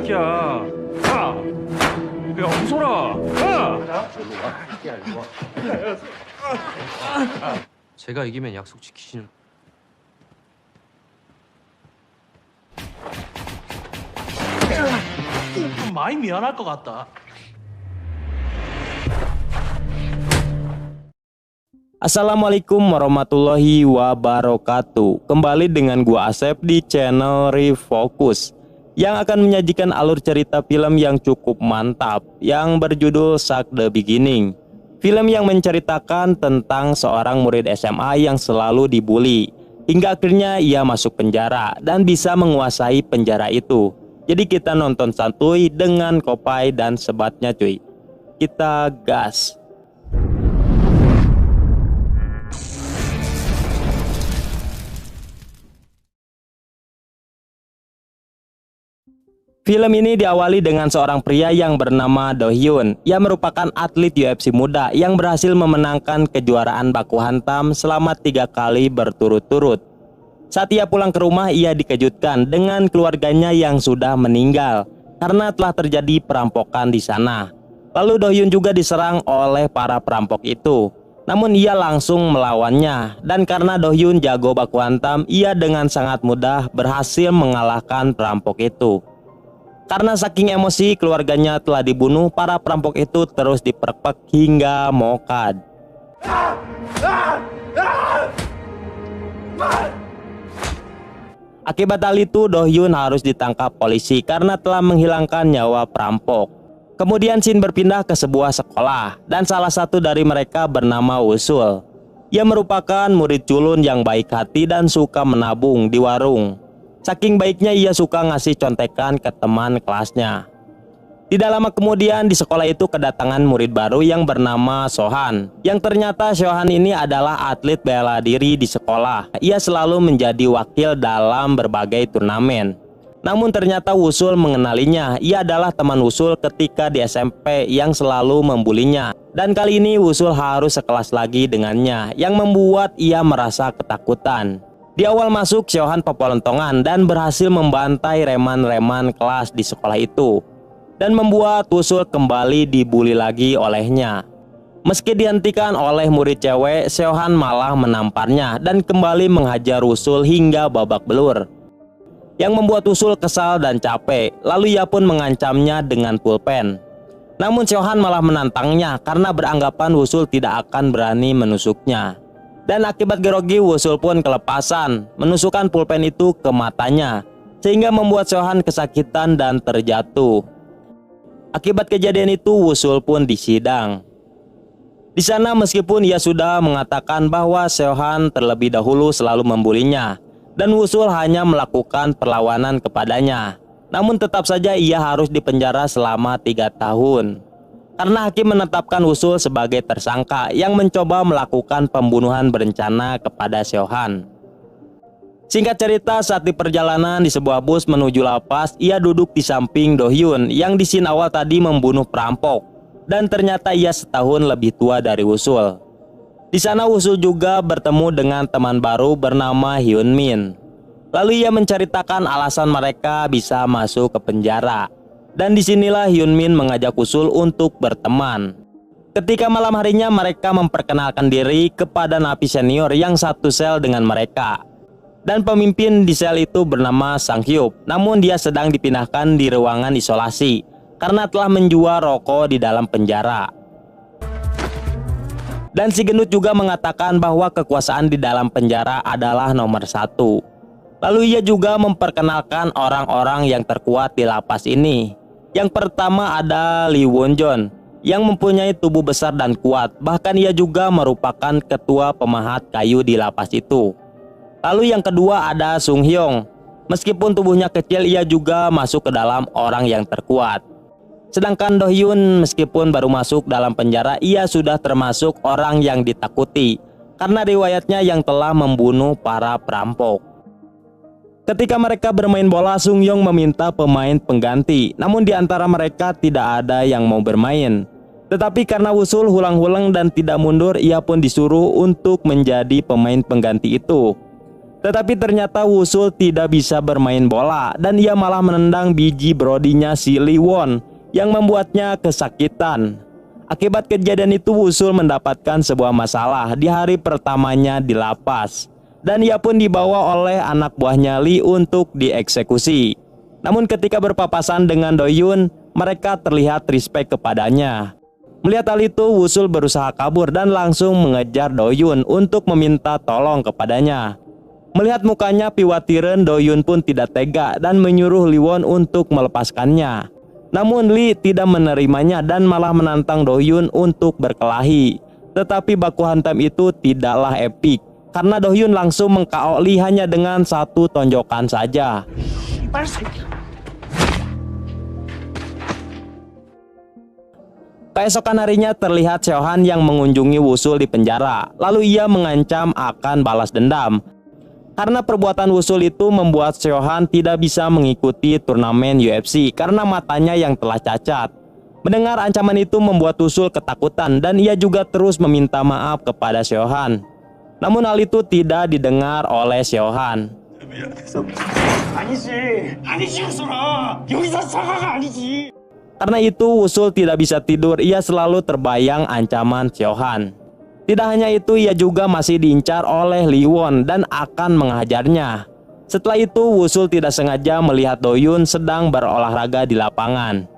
새끼야. 야, 야, 웃어라. 제가 이기면 약속 지키시는. 좀 많이 미안할 것 같다. Assalamualaikum warahmatullahi wabarakatuh. Kembali dengan gua Asep di channel Refocus yang akan menyajikan alur cerita film yang cukup mantap yang berjudul Shark the Beginning. Film yang menceritakan tentang seorang murid SMA yang selalu dibully hingga akhirnya ia masuk penjara dan bisa menguasai penjara itu. Jadi kita nonton santuy dengan Kopai dan sebatnya cuy. Kita gas. Film ini diawali dengan seorang pria yang bernama Do Hyun. Ia merupakan atlet UFC muda yang berhasil memenangkan kejuaraan baku hantam selama 3 kali berturut-turut. Saat ia pulang ke rumah, ia dikejutkan dengan keluarganya yang sudah meninggal karena telah terjadi perampokan di sana. Lalu Do Hyun juga diserang oleh para perampok itu. Namun ia langsung melawannya, dan karena Do Hyun jago baku hantam, ia dengan sangat mudah berhasil mengalahkan perampok itu. Karena saking emosi keluarganya telah dibunuh, para perampok itu terus diperpek hingga mokad. Akibat hal itu, Do Hyun harus ditangkap polisi karena telah menghilangkan nyawa perampok. Kemudian scene berpindah ke sebuah sekolah, dan salah satu dari mereka bernama Wusul. Ia merupakan murid culun yang baik hati dan suka menabung di warung. Saking baiknya ia suka ngasih contekan ke teman kelasnya. Tidak lama kemudian di sekolah itu kedatangan murid baru yang bernama Sohan. Yang ternyata Sohan ini adalah atlet bela diri di sekolah. Ia selalu menjadi wakil dalam berbagai turnamen. Namun ternyata Wusul mengenalinya. Ia adalah teman Wusul ketika di SMP yang selalu membulinya. Dan kali ini Wusul harus sekelas lagi dengannya, yang membuat ia merasa ketakutan. Di awal masuk, Sohan pepolentongan dan berhasil membantai reman-reman kelas di sekolah itu, dan membuat Wusul kembali dibully lagi olehnya. Meski dihentikan oleh murid cewek, Sohan malah menamparnya dan kembali menghajar Wusul hingga babak belur, yang membuat Wusul kesal dan capek. Lalu ia pun mengancamnya dengan pulpen. Namun Sohan malah menantangnya karena beranggapan Wusul tidak akan berani menusuknya. Dan akibat grogi, Wusul pun kelepasan menusukkan pulpen itu ke matanya, sehingga membuat Sohan kesakitan dan terjatuh. Akibat kejadian itu, Wusul pun disidang. Di sana meskipun ia sudah mengatakan bahwa Sohan terlebih dahulu selalu membulinya dan Wusul hanya melakukan perlawanan kepadanya, namun tetap saja ia harus dipenjara selama 3 tahun. Karena hakim menetapkan Wusul sebagai tersangka yang mencoba melakukan pembunuhan berencana kepada Sohan. Singkat cerita, saat di perjalanan di sebuah bus menuju lapas, ia duduk di samping Do Hyun yang di scene awal tadi membunuh perampok. Dan ternyata ia setahun lebih tua dari Wusul. Di sana Wusul juga bertemu dengan teman baru bernama Hyun Min. Lalu ia menceritakan alasan mereka bisa masuk ke penjara. Dan disinilah Hyun Min mengajak Wusul untuk berteman. Ketika malam harinya mereka memperkenalkan diri kepada napi senior yang satu sel dengan mereka. Dan pemimpin di sel itu bernama Sang Hyuk. Namun dia sedang dipindahkan di ruangan isolasi karena telah menjual rokok di dalam penjara. Dan si gendut juga mengatakan bahwa kekuasaan di dalam penjara adalah nomor 1. Lalu ia juga memperkenalkan orang-orang yang terkuat di lapas ini. Yang pertama ada Lee Won Jon yang mempunyai tubuh besar dan kuat. Bahkan ia juga merupakan ketua pemahat kayu di lapas itu. Lalu yang kedua ada Sung Hyung. Meskipun tubuhnya kecil, ia juga masuk ke dalam orang yang terkuat. Sedangkan Do Hyun meskipun baru masuk dalam penjara, ia sudah termasuk orang yang ditakuti karena riwayatnya yang telah membunuh para perampok. Ketika mereka bermain bola, Sung Hyung meminta pemain pengganti. Namun di antara mereka tidak ada yang mau bermain. Tetapi karena Wusul hulang-hulang dan tidak mundur, ia pun disuruh untuk menjadi pemain pengganti itu. Tetapi ternyata Wusul tidak bisa bermain bola dan ia malah menendang biji brodinya si Lee Won yang membuatnya kesakitan. Akibat kejadian itu Wusul mendapatkan sebuah masalah di hari pertamanya di lapas dan ia pun dibawa oleh anak buahnya Lee untuk dieksekusi. Namun ketika berpapasan dengan Do Hyun, mereka terlihat respect kepadanya. Melihat hal itu, Wusul berusaha kabur dan langsung mengejar Do Hyun untuk meminta tolong kepadanya. Melihat mukanya piwatiren, Do Hyun pun tidak tega dan menyuruh Lee Won untuk melepaskannya. Namun Lee tidak menerimanya dan malah menantang Do Hyun untuk berkelahi. Tetapi baku hantam itu tidaklah epik karena Do Hyun langsung meng-KO Lee hanya dengan satu tonjokan saja. Keesokan harinya terlihat Seohan yang mengunjungi Wusul di penjara. Lalu ia mengancam akan balas dendam. Karena perbuatan Wusul itu membuat Seohan tidak bisa mengikuti turnamen UFC karena matanya yang telah cacat. Mendengar ancaman itu membuat Wusul ketakutan dan ia juga terus meminta maaf kepada Seohan. Namun hal itu tidak didengar oleh Seohan. Karena itu Wusul tidak bisa tidur, ia selalu terbayang ancaman Seohan. Tidak hanya itu, ia juga masih diincar oleh Lee Won dan akan menghajarnya. Setelah itu Wusul tidak sengaja melihat Do Hyun sedang berolahraga di lapangan.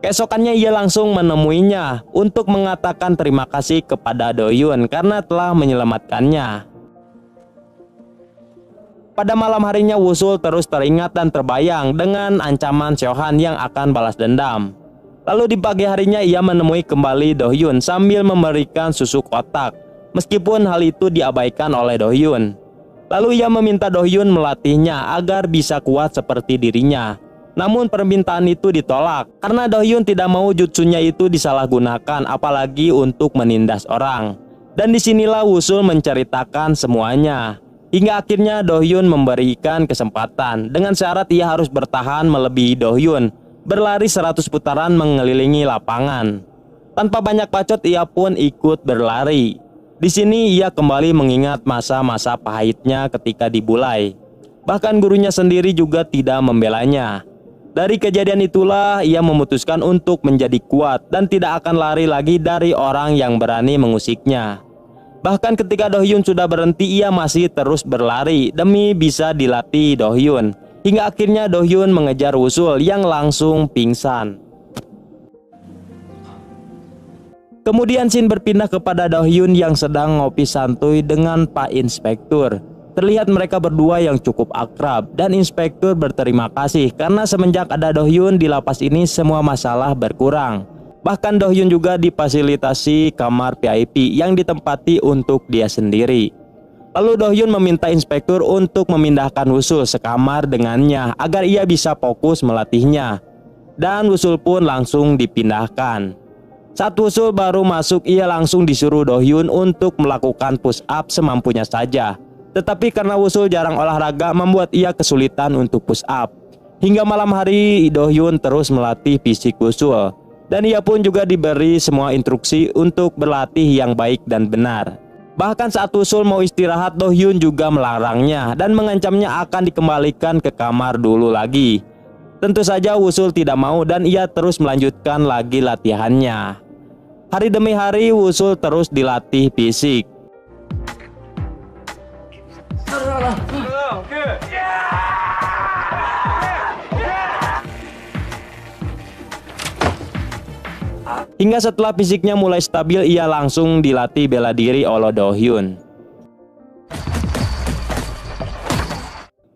Keesokannya ia langsung menemuinya untuk mengatakan terima kasih kepada Do Hyun karena telah menyelamatkannya. Pada malam harinya Wusul terus teringat dan terbayang dengan ancaman Seohan yang akan balas dendam. Lalu di pagi harinya ia menemui kembali Do Hyun sambil memberikan susu kotak, meskipun hal itu diabaikan oleh Do Hyun. Lalu ia meminta Do Hyun melatihnya agar bisa kuat seperti dirinya. Namun permintaan itu ditolak karena Do Hyun tidak mau jutsunya itu disalahgunakan apalagi untuk menindas orang. Dan disinilah Wusul menceritakan semuanya. Hingga akhirnya Do Hyun memberikan kesempatan dengan syarat ia harus bertahan melebihi Do Hyun, berlari 100 putaran mengelilingi lapangan. Tanpa banyak bacot ia pun ikut berlari. Di sini ia kembali mengingat masa-masa pahitnya ketika dibulai. Bahkan gurunya sendiri juga tidak membelanya. Dari kejadian itulah ia memutuskan untuk menjadi kuat dan tidak akan lari lagi dari orang yang berani mengusiknya. Bahkan ketika Do Hyun sudah berhenti, ia masih terus berlari demi bisa dilatih Do Hyun. Hingga akhirnya Do Hyun mengejar Wusul yang langsung pingsan. Kemudian scene berpindah kepada Do Hyun yang sedang ngopi santuy dengan Pak Inspektur. Terlihat mereka berdua yang cukup akrab dan Inspektur berterima kasih karena semenjak ada Do Hyun di lapas ini semua masalah berkurang. Bahkan Do Hyun juga difasilitasi kamar VIP yang ditempati untuk dia sendiri. Lalu Do Hyun meminta Inspektur untuk memindahkan Wusul sekamar dengannya agar ia bisa fokus melatihnya. Dan Wusul pun langsung dipindahkan. Saat Wusul baru masuk, ia langsung disuruh Do Hyun untuk melakukan push up semampunya saja. Tetapi karena Wusul jarang olahraga membuat ia kesulitan untuk push up. Hingga malam hari Do Hyun terus melatih fisik Wusul. Dan ia pun juga diberi semua instruksi untuk berlatih yang baik dan benar. Bahkan saat Wusul mau istirahat, Do Hyun juga melarangnya dan mengancamnya akan dikembalikan ke kamar dulu lagi. Tentu saja Wusul tidak mau dan ia terus melanjutkan lagi latihannya. Hari demi hari Wusul terus dilatih fisik. Hingga setelah fisiknya mulai stabil, ia langsung dilatih bela diri oleh Do Hyun.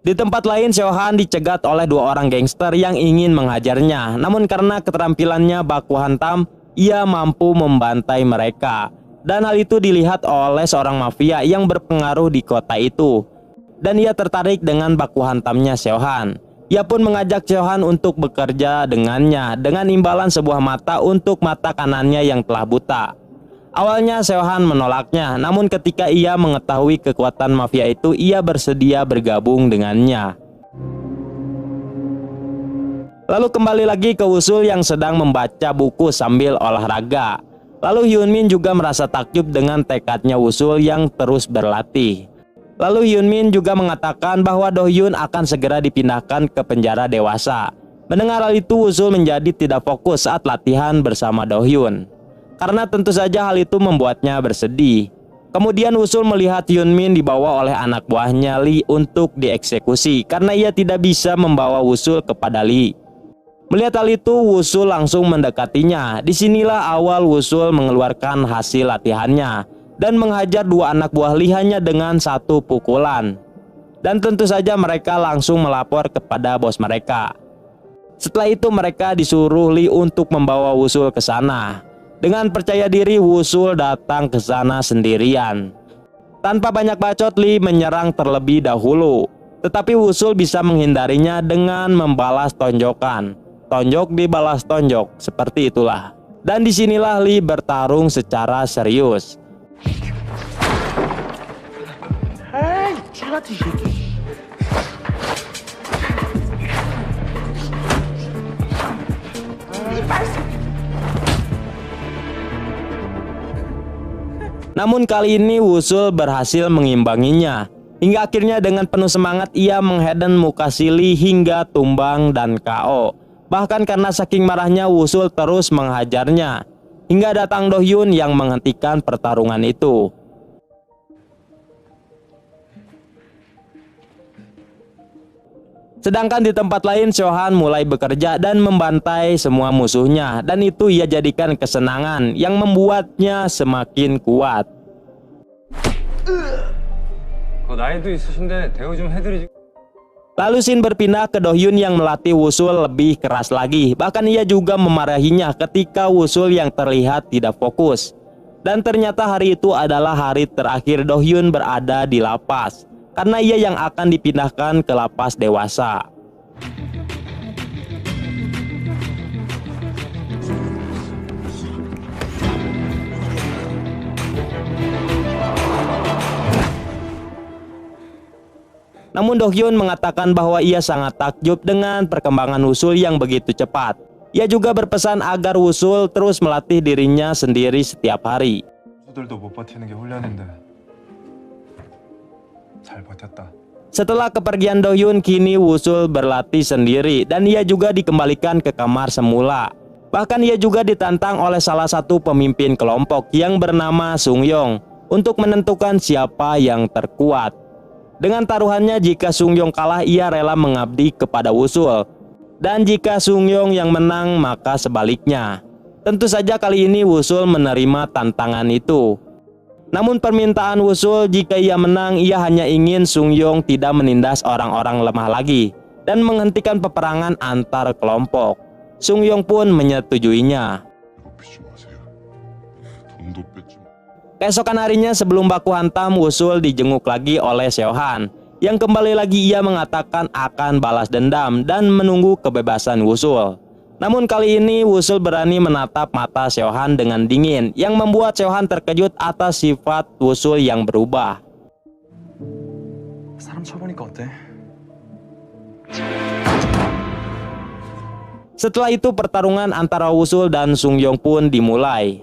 Di tempat lain, Seohan dicegat oleh dua orang gangster yang ingin menghajarnya. Namun karena keterampilannya baku hantam, ia mampu membantai mereka. Dan hal itu dilihat oleh seorang mafia yang berpengaruh di kota itu. Dan ia tertarik dengan baku hantamnya Seohan. Ia pun mengajak Seohan untuk bekerja dengannya dengan imbalan sebuah mata untuk mata kanannya yang telah buta. Awalnya Seohan menolaknya, namun ketika ia mengetahui kekuatan mafia itu, ia bersedia bergabung dengannya. Lalu kembali lagi ke Wusul yang sedang membaca buku sambil olahraga. Lalu Hyunmin juga merasa takjub dengan tekadnya Wusul yang terus berlatih. Lalu Hyunmin juga mengatakan bahwa Do-hyun akan segera dipindahkan ke penjara dewasa. Mendengar hal itu, Woo-sul menjadi tidak fokus saat latihan bersama Do-hyun. Karena tentu saja hal itu membuatnya bersedih. Kemudian Woo-sul melihat Hyunmin dibawa oleh anak buahnya Lee untuk dieksekusi karena ia tidak bisa membawa Woo-sul kepada Lee. Melihat hal itu, Woo-sul langsung mendekatinya. Disinilah awal Woo-sul mengeluarkan hasil latihannya dan menghajar dua anak buah Lee hanya dengan satu pukulan. Dan tentu saja mereka langsung melapor kepada bos mereka. Setelah itu mereka disuruh Lee untuk membawa Woo-sul ke sana. Dengan percaya diri, Woo-sul datang ke sana sendirian. Tanpa banyak bacot, Lee menyerang terlebih dahulu. Tetapi Woo-sul bisa menghindarinya dengan membalas tonjokan. Tonjok dibalas tonjok, seperti itulah. Dan disinilah Lee bertarung secara serius. 에이, 찌라티 새끼. Namun kali ini Woo-sul berhasil mengimbanginya. Hingga akhirnya dengan penuh semangat ia menghadang muka si Lee hingga tumbang dan KO. Bahkan karena saking marahnya, Woo-sul terus menghajarnya. Hingga datang Do-hyun yang menghentikan pertarungan itu. Sedangkan di tempat lain, Seo-han mulai bekerja dan membantai semua musuhnya. Dan itu ia jadikan kesenangan yang membuatnya semakin kuat. 나이도 있으신데 대우 좀 해드리지. Lalu Shin berpindah ke Do-hyun yang melatih Woo-sul lebih keras lagi. Bahkan ia juga memarahinya ketika Woo-sul yang terlihat tidak fokus. Dan ternyata hari itu adalah hari terakhir Do-hyun berada di lapas. Karena ia yang akan dipindahkan ke lapas dewasa. Namun Do-hyun mengatakan bahwa ia sangat takjub dengan perkembangan Woo-sul yang begitu cepat. Ia juga berpesan agar Woo-sul terus melatih dirinya sendiri setiap hari. 수들도 못 버티는 게 훈련인데 잘 버텼다. Setelah kepergian Do-hyun, kini Woo-sul berlatih sendiri dan ia juga dikembalikan ke kamar semula. Bahkan ia juga ditantang oleh salah satu pemimpin kelompok yang bernama Sung-yong untuk menentukan siapa yang terkuat. Dengan taruhannya, jika Sung-yong kalah, ia rela mengabdi kepada Woo-sul. Dan jika Sung-yong yang menang, maka sebaliknya. Tentu saja kali ini Woo-sul menerima tantangan itu. Namun permintaan Woo-sul jika ia menang, ia hanya ingin Sung-yong tidak menindas orang-orang lemah lagi dan menghentikan peperangan antar kelompok. Sung-yong pun menyetujuinya. Keesokan harinya sebelum baku hantam, Woo-sul dijenguk lagi oleh Seo-han. Yang kembali lagi ia mengatakan akan balas dendam dan menunggu kebebasan Woo-sul. Namun kali ini Woo-sul berani menatap mata Seo-han dengan dingin, yang membuat Seo-han terkejut atas sifat Woo-sul yang berubah. 사람 쳐보니까 어때? Setelah itu pertarungan antara Woo-sul dan Sung-yong pun dimulai.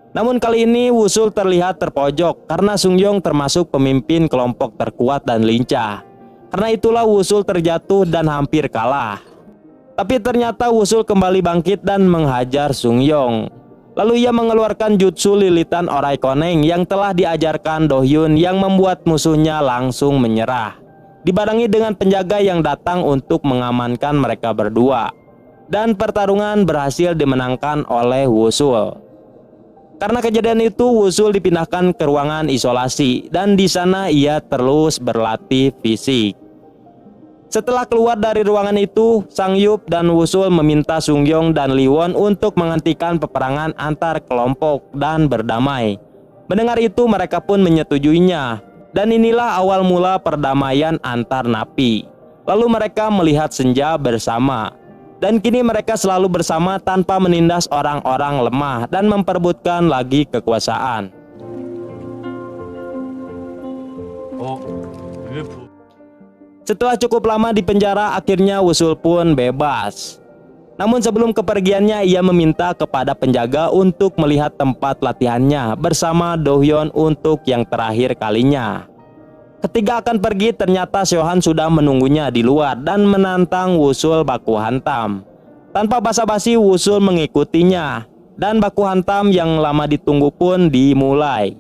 Namun kali ini Woo-sul terlihat terpojok karena Sung-yong termasuk pemimpin kelompok terkuat dan lincah. Karena itulah Woo-sul terjatuh dan hampir kalah. Tapi ternyata Woo-sul kembali bangkit dan menghajar Sung-yong. Lalu ia mengeluarkan jutsu lilitan orai koneng yang telah diajarkan Do-hyun yang membuat musuhnya langsung menyerah. Dibarengi dengan penjaga yang datang untuk mengamankan mereka berdua. Dan pertarungan berhasil dimenangkan oleh Woo-sul. Karena kejadian itu, Woo-sul dipindahkan ke ruangan isolasi dan di sana ia terus berlatih fisik. Setelah keluar dari ruangan itu, Sang-yup dan Woo-sul meminta Sung-yong dan Lee-won untuk menghentikan peperangan antar kelompok dan berdamai. Mendengar itu, mereka pun menyetujuinya. Dan inilah awal mula perdamaian antar napi. Lalu mereka melihat senja bersama. Dan kini mereka selalu bersama tanpa menindas orang-orang lemah dan memperebutkan lagi kekuasaan. Setelah cukup lama di penjara, akhirnya Wusul pun bebas. Namun sebelum kepergiannya, ia meminta kepada penjaga untuk melihat tempat latihannya bersama Do-hyun untuk yang terakhir kalinya. Ketika akan pergi, ternyata Seo-han sudah menunggunya di luar dan menantang Wusul baku hantam. Tanpa basa-basi, Wusul mengikutinya dan baku hantam yang lama ditunggu pun dimulai.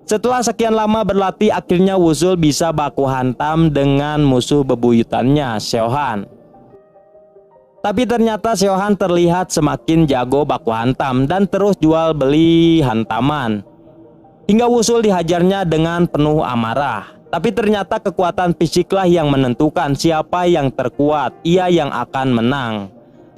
Setelah sekian lama berlatih, akhirnya Wusul bisa baku hantam dengan musuh bebuyutannya, Seo-han. Tapi ternyata Seo-han terlihat semakin jago baku hantam dan terus jual beli hantaman, hingga Wusul dihajarnya dengan penuh amarah. Tapi ternyata kekuatan fisiklah yang menentukan siapa yang terkuat, ia yang akan menang.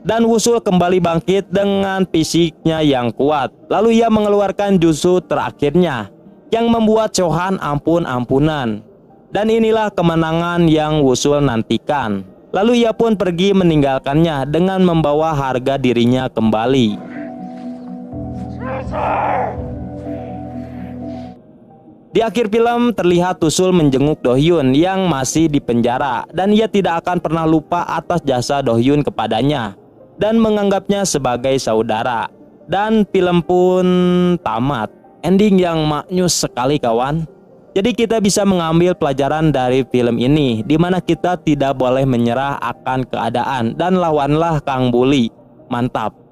Dan Wusul kembali bangkit dengan fisiknya yang kuat. Lalu ia mengeluarkan jutsu terakhirnya yang membuat Seo-han ampun-ampunan. Dan inilah kemenangan yang Wusul nantikan. Lalu ia pun pergi meninggalkannya dengan membawa harga dirinya kembali. Di akhir film terlihat Wusul menjenguk Do-hyun yang masih di penjara, dan ia tidak akan pernah lupa atas jasa Do-hyun kepadanya dan menganggapnya sebagai saudara. Dan film pun tamat. Ending yang maknyus sekali, kawan. Jadi kita bisa mengambil pelajaran dari film ini, di mana kita tidak boleh menyerah akan keadaan dan lawanlah Kang Bully. Mantap.